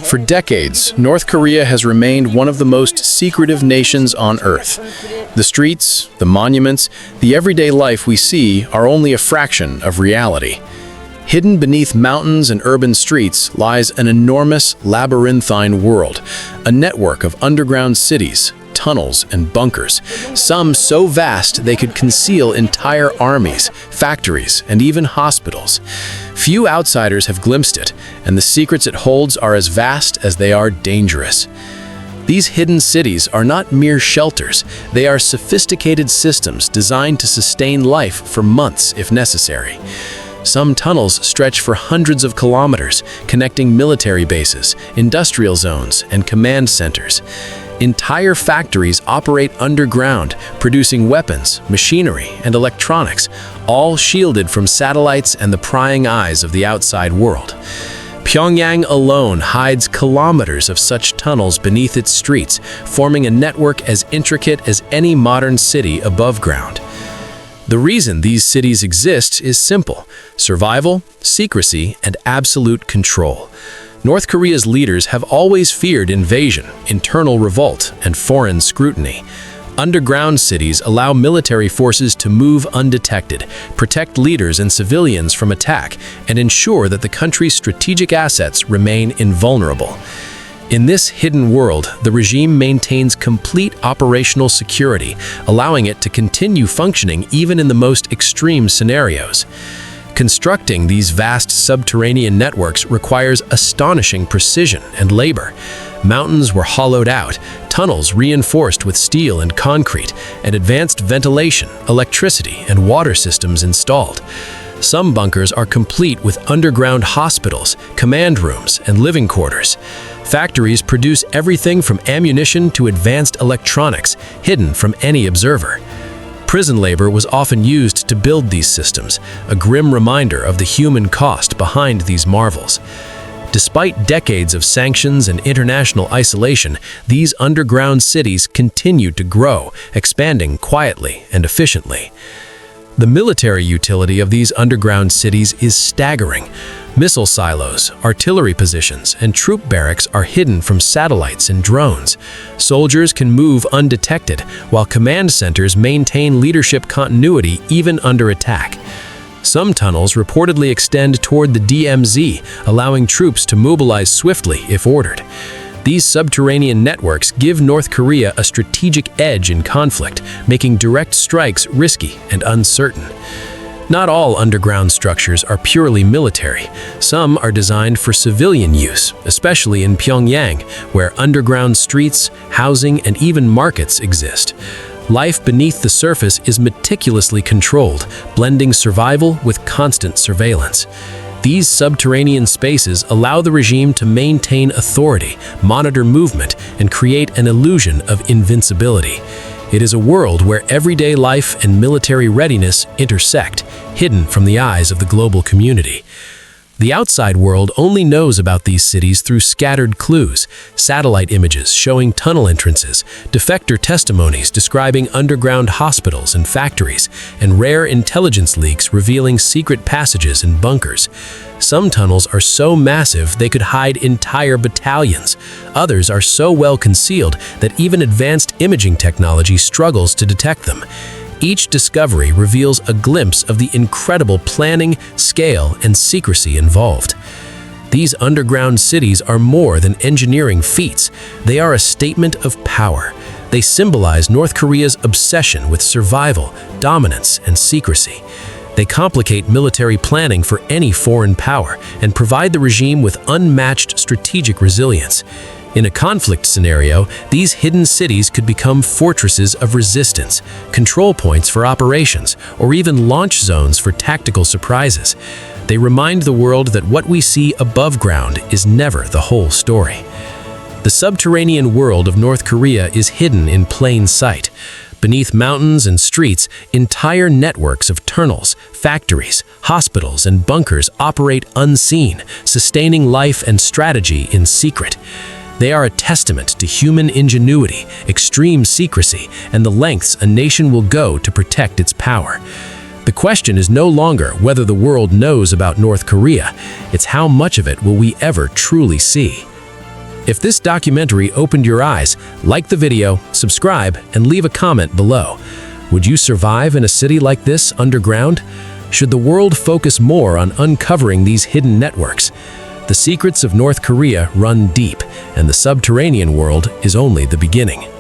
For decades, North Korea has remained one of the most secretive nations on Earth. The streets, the monuments, the everyday life we see are only a fraction of reality. Hidden beneath mountains and urban streets lies an enormous labyrinthine world, a network of underground cities, tunnels, and bunkers, some so vast they could conceal entire armies, factories, and even hospitals. Few outsiders have glimpsed it, and the secrets it holds are as vast as they are dangerous. These hidden cities are not mere shelters, they are sophisticated systems designed to sustain life for months if necessary. Some tunnels stretch for hundreds of kilometers, connecting military bases, industrial zones, and command centers. Entire factories operate underground, producing weapons, machinery, and electronics, all shielded from satellites and the prying eyes of the outside world. Pyongyang alone hides kilometers of such tunnels beneath its streets, forming a network as intricate as any modern city above ground. The reason these cities exist is simple: survival, secrecy, and absolute control. North Korea's leaders have always feared invasion, internal revolt, and foreign scrutiny. Underground cities allow military forces to move undetected, protect leaders and civilians from attack, and ensure that the country's strategic assets remain invulnerable. In this hidden world, the regime maintains complete operational security, allowing it to continue functioning even in the most extreme scenarios. Constructing these vast subterranean networks requires astonishing precision and labor. Mountains were hollowed out, tunnels reinforced with steel and concrete, and advanced ventilation, electricity, and water systems installed. Some bunkers are complete with underground hospitals, command rooms, and living quarters. Factories produce everything from ammunition to advanced electronics, hidden from any observer. Prison labor was often used to build these systems, a grim reminder of the human cost behind these marvels. Despite decades of sanctions and international isolation, these underground cities continued to grow, expanding quietly and efficiently. The military utility of these underground cities is staggering. Missile silos, artillery positions, and troop barracks are hidden from satellites and drones. Soldiers can move undetected, while command centers maintain leadership continuity even under attack. Some tunnels reportedly extend toward the DMZ, allowing troops to mobilize swiftly if ordered. These subterranean networks give North Korea a strategic edge in conflict, making direct strikes risky and uncertain. Not all underground structures are purely military. Some are designed for civilian use, especially in Pyongyang, where underground streets, housing, and even markets exist. Life beneath the surface is meticulously controlled, blending survival with constant surveillance. These subterranean spaces allow the regime to maintain authority, monitor movement, and create an illusion of invincibility. It is a world where everyday life and military readiness intersect, hidden from the eyes of the global community. The outside world only knows about these cities through scattered clues, satellite images showing tunnel entrances, defector testimonies describing underground hospitals and factories, and rare intelligence leaks revealing secret passages and bunkers. Some tunnels are so massive they could hide entire battalions. Others are so well concealed that even advanced imaging technology struggles to detect them. Each discovery reveals a glimpse of the incredible planning, scale, and secrecy involved. These underground cities are more than engineering feats. They are a statement of power. They symbolize North Korea's obsession with survival, dominance, and secrecy. They complicate military planning for any foreign power and provide the regime with unmatched strategic resilience. In a conflict scenario, these hidden cities could become fortresses of resistance, control points for operations, or even launch zones for tactical surprises. They remind the world that what we see above ground is never the whole story. The subterranean world of North Korea is hidden in plain sight. Beneath mountains and streets, entire networks of tunnels, factories, hospitals, and bunkers operate unseen, sustaining life and strategy in secret. They are a testament to human ingenuity, extreme secrecy, and the lengths a nation will go to protect its power. The question is no longer whether the world knows about North Korea, it's how much of it will we ever truly see. If this documentary opened your eyes, like the video, subscribe, and leave a comment below. Would you survive in a city like this underground? Should the world focus more on uncovering these hidden networks? The secrets of North Korea run deep, and the subterranean world is only the beginning.